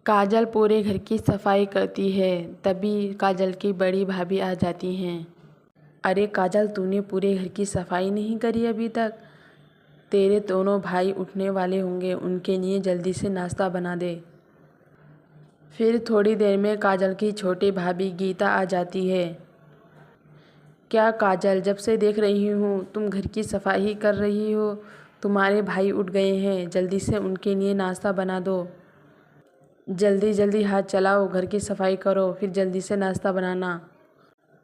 काजल पूरे घर की सफाई करती है, तभी काजल की बड़ी भाभी आ जाती हैं। अरे काजल, तूने पूरे घर की सफाई नहीं करी अभी तक? तेरे दोनों भाई उठने वाले होंगे, उनके लिए जल्दी से नाश्ता बना दे। फिर थोड़ी देर में काजल की छोटी भाभी गीता आ जाती है। क्या काजल, जब से देख रही हूँ तुम घर की सफाई कर रही हो। तुम्हारे भाई उठ गए हैं, जल्दी से उनके लिए नाश्ता बना दो। जल्दी जल्दी हाथ चलाओ, घर की सफाई करो, फिर जल्दी से नाश्ता बनाना।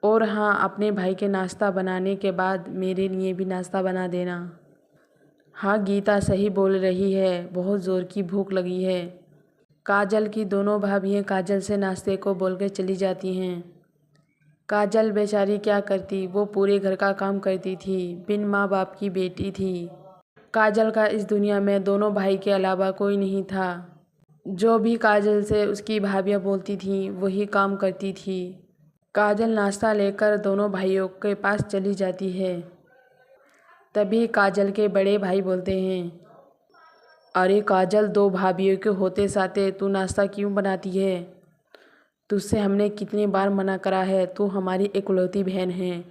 और हाँ, अपने भाई के नाश्ता बनाने के बाद मेरे लिए भी नाश्ता बना देना। हाँ गीता सही बोल रही है, बहुत ज़ोर की भूख लगी है। काजल की दोनों भाभियाँ काजल से नाश्ते को बोल के चली जाती हैं। काजल बेचारी क्या करती, वो पूरे घर का काम करती थी, बिन माँ बाप की बेटी थी। काजल का इस दुनिया में दोनों भाई के अलावा कोई नहीं था। जो भी काजल से उसकी भाभियाँ बोलती थीं वही काम करती थी। काजल नाश्ता लेकर दोनों भाइयों के पास चली जाती है। तभी काजल के बड़े भाई बोलते हैं, अरे काजल, दो भाभियों के होते साथे तू नाश्ता क्यों बनाती है? तुझसे हमने कितनी बार मना करा है, तू हमारी इकलौती बहन है।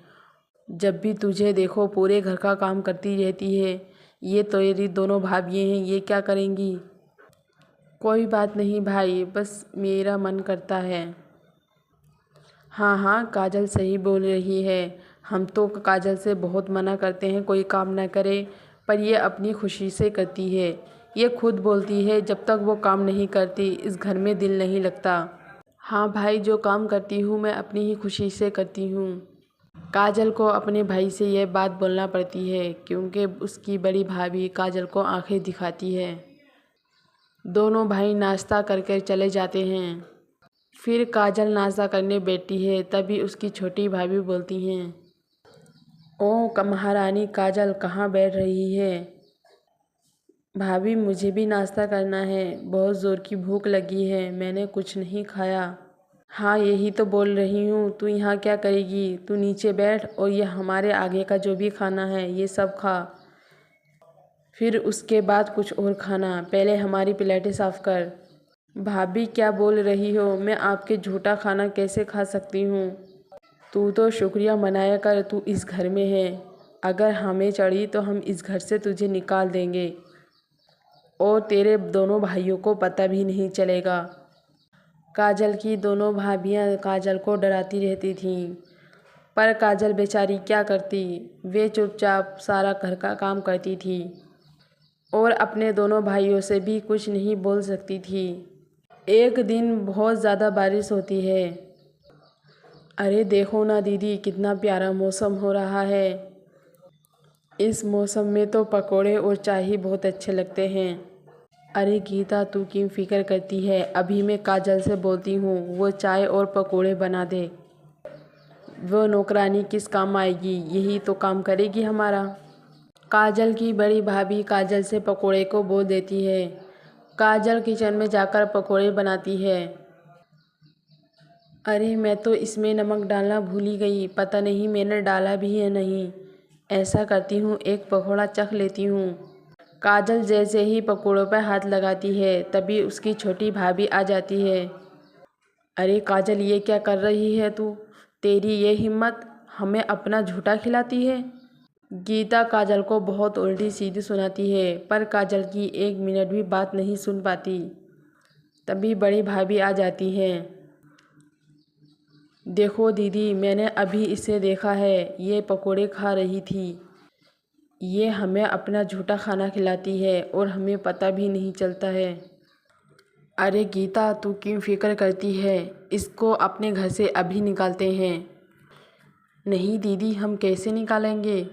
जब भी तुझे देखो पूरे घर का काम करती रहती है। ये तो तेरी दोनों भाभियाँ हैं, ये क्या करेंगी? कोई बात नहीं भाई, बस मेरा मन करता है। हाँ हाँ, काजल सही बोल रही है। हम तो काजल से बहुत मना करते हैं कोई काम ना करे, पर ये अपनी खुशी से करती है। ये खुद बोलती है जब तक वो काम नहीं करती इस घर में दिल नहीं लगता। हाँ भाई, जो काम करती हूँ मैं अपनी ही खुशी से करती हूँ। काजल को अपने भाई से यह बात बोलना पड़ती है क्योंकि उसकी बड़ी भाभी काजल को आंखें दिखाती है। दोनों भाई नाश्ता करके चले जाते हैं। फिर काजल नाश्ता करने बैठती है, तभी उसकी छोटी भाभी बोलती हैं, ओह महारानी काजल कहाँ बैठ रही है? भाभी, मुझे भी नाश्ता करना है, बहुत ज़ोर की भूख लगी है, मैंने कुछ नहीं खाया। हाँ यही तो बोल रही हूँ, तू यहाँ क्या करेगी? तू नीचे बैठ और ये हमारे आगे का जो भी खाना है ये सब खा, फिर उसके बाद कुछ और खाना। पहले हमारी प्लेटें साफ़ कर। भाभी क्या बोल रही हो? मैं आपके झूठा खाना कैसे खा सकती हूँ? तू तो शुक्रिया मनाया कर, तू इस घर में है। अगर हमें चढ़ी तो हम इस घर से तुझे निकाल देंगे और तेरे दोनों भाइयों को पता भी नहीं चलेगा। काजल की दोनों भाभियाँ काजल को डराती रहती थीं, पर काजल बेचारी क्या करती, वे चुपचाप सारा घर का काम करती थी और अपने दोनों भाइयों से भी कुछ नहीं बोल सकती थी। एक दिन बहुत ज़्यादा बारिश होती है। अरे देखो ना दीदी, कितना प्यारा मौसम हो रहा है। इस मौसम में तो पकोड़े और चाय ही बहुत अच्छे लगते हैं। अरे गीता, तू क्यों फिक्र करती है? अभी मैं काजल से बोलती हूँ, वो चाय और पकोड़े बना दे। वो नौकरानी किस काम आएगी, यही तो काम करेगी हमारा। काजल की बड़ी भाभी काजल से पकोड़े को बोल देती है। काजल किचन में जाकर पकोड़े बनाती है। अरे मैं तो इसमें नमक डालना भूल ही गई, पता नहीं मैंने डाला भी है नहीं। ऐसा करती हूँ, एक पकौड़ा चख लेती हूँ। काजल जैसे ही पकोड़ों पर हाथ लगाती है तभी उसकी छोटी भाभी आ जाती है। अरे काजल, ये क्या कर रही है तू? तेरी ये हिम्मत, हमें अपना झूठा खिलाती है। गीता काजल को बहुत उल्टी सीधी सुनाती है, पर काजल की एक मिनट भी बात नहीं सुन पाती। तभी बड़ी भाभी आ जाती है। देखो दीदी, मैंने अभी इसे देखा है, ये पकोड़े खा रही थी। ये हमें अपना झूठा खाना खिलाती है और हमें पता भी नहीं चलता है। अरे गीता, तू क्यों फिक्र करती है? इसको अपने घर से अभी निकालते हैं। नहीं दीदी, हम कैसे निकालेंगे?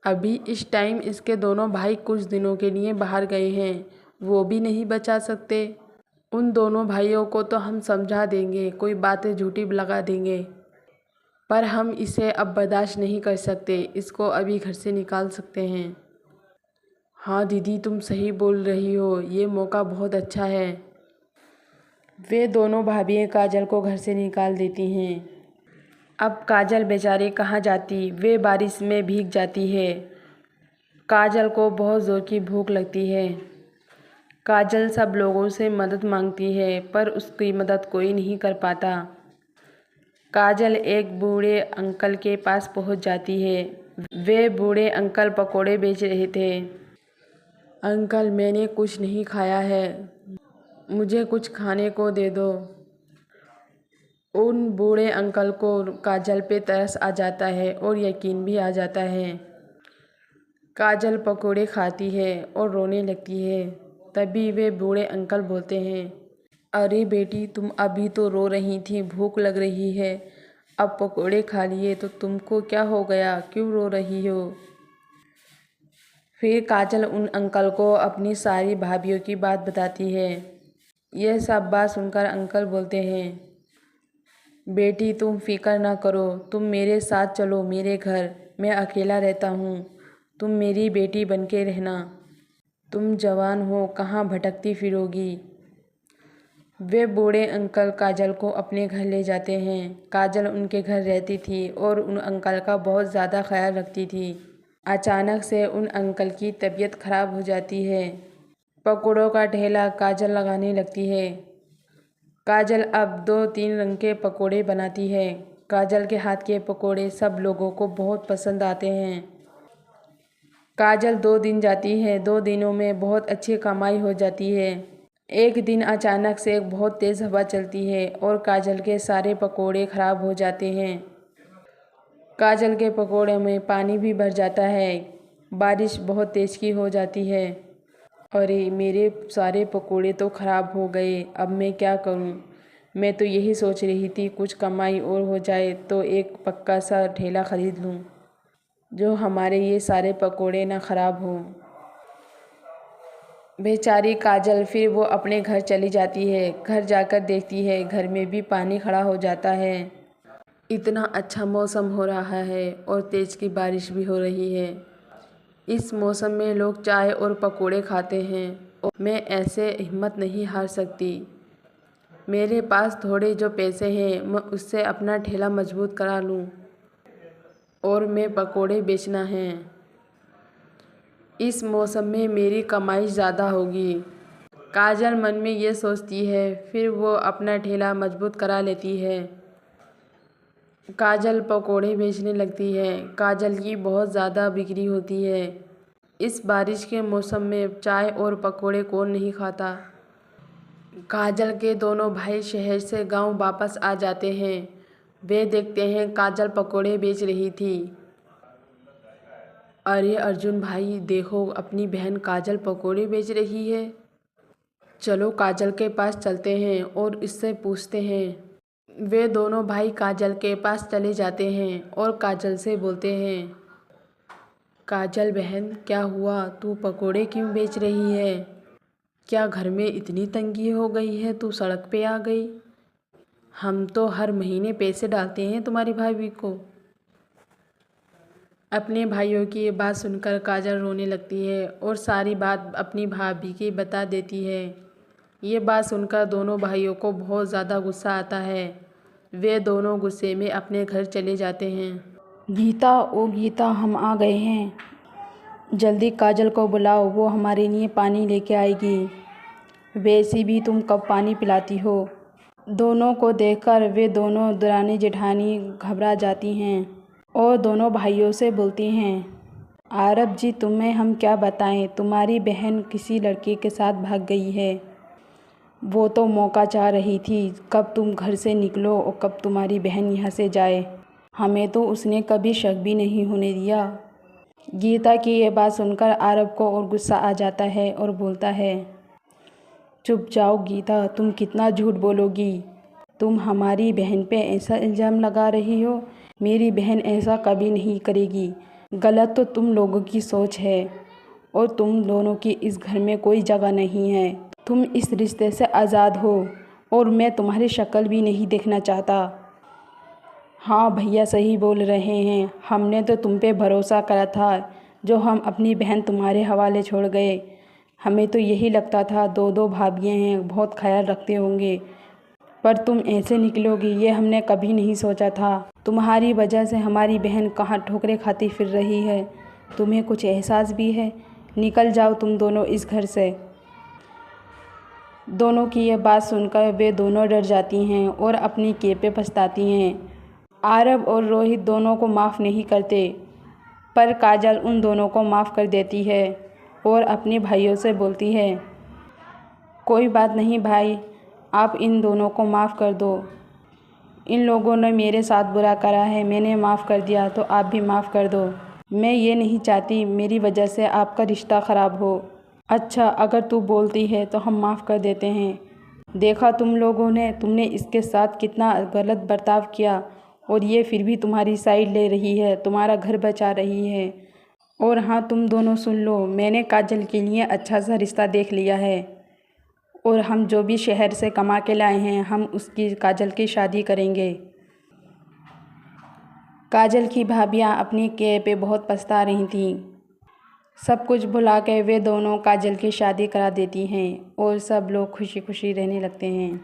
अभी इस टाइम इसके दोनों भाई कुछ दिनों के लिए बाहर गए हैं, वो भी नहीं बचा सकते। उन दोनों भाइयों को तो हम समझा देंगे, कोई बातें झूठी लगा देंगे, पर हम इसे अब बर्दाश्त नहीं कर सकते, इसको अभी घर से निकाल सकते हैं। हाँ दीदी, तुम सही बोल रही हो, ये मौका बहुत अच्छा है। वे दोनों भाभियाँ काजल को घर से निकाल देती हैं। अब काजल बेचारी कहाँ जाती, वे बारिश में भीग जाती है। काजल को बहुत ज़ोर की भूख लगती है। काजल सब लोगों से मदद मांगती है पर उसकी मदद कोई नहीं कर पाता। काजल एक बूढ़े अंकल के पास पहुंच जाती है। वे बूढ़े अंकल पकोड़े बेच रहे थे। अंकल, मैंने कुछ नहीं खाया है, मुझे कुछ खाने को दे दो। उन बूढ़े अंकल को काजल पे तरस आ जाता है और यकीन भी आ जाता है। काजल पकोड़े खाती है और रोने लगती है। तभी वे बूढ़े अंकल बोलते हैं, अरे बेटी, तुम अभी तो रो रही थी, भूख लग रही है, अब पकोड़े खा लिए तो तुमको क्या हो गया, क्यों रो रही हो? फिर काजल उन अंकल को अपनी सारी भाभीियों की बात बताती है। यह सब बात सुनकर अंकल बोलते हैं, बेटी तुम फिक्र ना करो, तुम मेरे साथ चलो मेरे घर, मैं अकेला रहता हूँ, तुम मेरी बेटी बनके रहना। तुम जवान हो, कहाँ भटकती फिरोगी। वे बूढ़े अंकल काजल को अपने घर ले जाते हैं। काजल उनके घर रहती थी और उन अंकल का बहुत ज़्यादा ख्याल रखती थी। अचानक से उन अंकल की तबीयत खराब हो जाती है। पकौड़ों का ठेला काजल लगाने लगती है। काजल अब 2-3 रंग के पकोड़े बनाती है। काजल के हाथ के पकोड़े सब लोगों को बहुत पसंद आते हैं। काजल 2 दिन जाती है। 2 दिनों में बहुत अच्छी कमाई हो जाती है। एक दिन अचानक से एक बहुत तेज़ हवा चलती है और काजल के सारे पकोड़े ख़राब हो जाते हैं। काजल के पकोड़े में पानी भी भर जाता है। बारिश बहुत तेज़ की हो जाती है। अरे, मेरे सारे पकोड़े तो ख़राब हो गए, अब मैं क्या करूं? मैं तो यही सोच रही थी कुछ कमाई और हो जाए तो एक पक्का सा ठेला ख़रीद लूं, जो हमारे ये सारे पकोड़े ना ख़राब हों। बेचारी काजल फिर वो अपने घर चली जाती है। घर जाकर देखती है घर में भी पानी खड़ा हो जाता है। इतना अच्छा मौसम हो रहा है और तेज़ की बारिश भी हो रही है। इस मौसम में लोग चाय और पकोड़े खाते हैं और मैं ऐसे हिम्मत नहीं हार सकती। मेरे पास थोड़े जो पैसे हैं मैं उससे अपना ठेला मजबूत करा लूँ और मैं पकोड़े बेचना है। इस मौसम में मेरी कमाई ज़्यादा होगी। काजल मन में ये सोचती है। फिर वो अपना ठेला मजबूत करा लेती है। काजल पकोड़े बेचने लगती है। काजल की बहुत ज़्यादा बिक्री होती है। इस बारिश के मौसम में चाय और पकोड़े कौन नहीं खाता। काजल के दोनों भाई शहर से गांव वापस आ जाते हैं। वे देखते हैं काजल पकोड़े बेच रही थी। अरे अर्जुन भाई, देखो अपनी बहन काजल पकोड़े बेच रही है। चलो काजल के पास चलते हैं और इससे पूछते हैं। वे दोनों भाई काजल के पास चले जाते हैं और काजल से बोलते हैं, काजल बहन, क्या हुआ, तू पकोड़े क्यों बेच रही है? क्या घर में इतनी तंगी हो गई है, तू सड़क पे आ गई? हम तो हर महीने पैसे डालते हैं तुम्हारी भाभी को। अपने भाइयों की ये बात सुनकर काजल रोने लगती है और सारी बात अपनी भाभी की बता देती है। ये बात सुनकर दोनों भाइयों को बहुत ज़्यादा गुस्सा आता है। वे दोनों गुस्से में अपने घर चले जाते हैं। गीता, ओ गीता, हम आ गए हैं, जल्दी काजल को बुलाओ, वो हमारे लिए पानी लेके आएगी। वैसे भी तुम कब पानी पिलाती हो। दोनों को देखकर वे दोनों दरानी जेठानी घबरा जाती हैं और दोनों भाइयों से बोलती हैं, आरब जी, तुम्हें हम क्या बताएं, तुम्हारी बहन किसी लड़के के साथ भाग गई है। वो तो मौका चाह रही थी कब तुम घर से निकलो और कब तुम्हारी बहन यहाँ से जाए। हमें तो उसने कभी शक भी नहीं होने दिया। गीता की ये बात सुनकर आरब को और गुस्सा आ जाता है और बोलता है, चुप जाओ गीता, तुम कितना झूठ बोलोगी। तुम हमारी बहन पे ऐसा इल्ज़ाम लगा रही हो। मेरी बहन ऐसा कभी नहीं करेगी। गलत तो तुम लोगों की सोच है और तुम दोनों की इस घर में कोई जगह नहीं है। तुम इस रिश्ते से आज़ाद हो और मैं तुम्हारी शक्ल भी नहीं देखना चाहता। हाँ भैया सही बोल रहे हैं, हमने तो तुम पे भरोसा करा था, जो हम अपनी बहन तुम्हारे हवाले छोड़ गए। हमें तो यही लगता था 2-2 भाभियाँ हैं, बहुत ख्याल रखते होंगे, पर तुम ऐसे निकलोगी ये हमने कभी नहीं सोचा था। तुम्हारी वजह से हमारी बहन कहाँ ठोकरें खाती फिर रही है। तुम्हें कुछ एहसास भी है? निकल जाओ तुम दोनों इस घर से। दोनों की यह बात सुनकर वे दोनों डर जाती हैं और अपनी किए पे पछताती हैं। आरव और रोहित दोनों को माफ़ नहीं करते, पर काजल उन दोनों को माफ़ कर देती है और अपने भाइयों से बोलती है, कोई बात नहीं भाई, आप इन दोनों को माफ़ कर दो। इन लोगों ने मेरे साथ बुरा करा है, मैंने माफ़ कर दिया, तो आप भी माफ़ कर दो। मैं ये नहीं चाहती मेरी वजह से आपका रिश्ता ख़राब हो। अच्छा, अगर तू बोलती है तो हम माफ़ कर देते हैं। देखा तुम लोगों ने, तुमने इसके साथ कितना गलत बर्ताव किया और ये फिर भी तुम्हारी साइड ले रही है, तुम्हारा घर बचा रही है। और हाँ, तुम दोनों सुन लो, मैंने काजल के लिए अच्छा सा रिश्ता देख लिया है और हम जो भी शहर से कमा के लाए हैं, हम उसकी काजल की शादी करेंगे। काजल की भाभियाँ अपनी किए पे बहुत पछता रही थीं। सब कुछ भुला के वे दोनों काजल की शादी करा देती हैं और सब लोग खुशी खुशी रहने लगते हैं।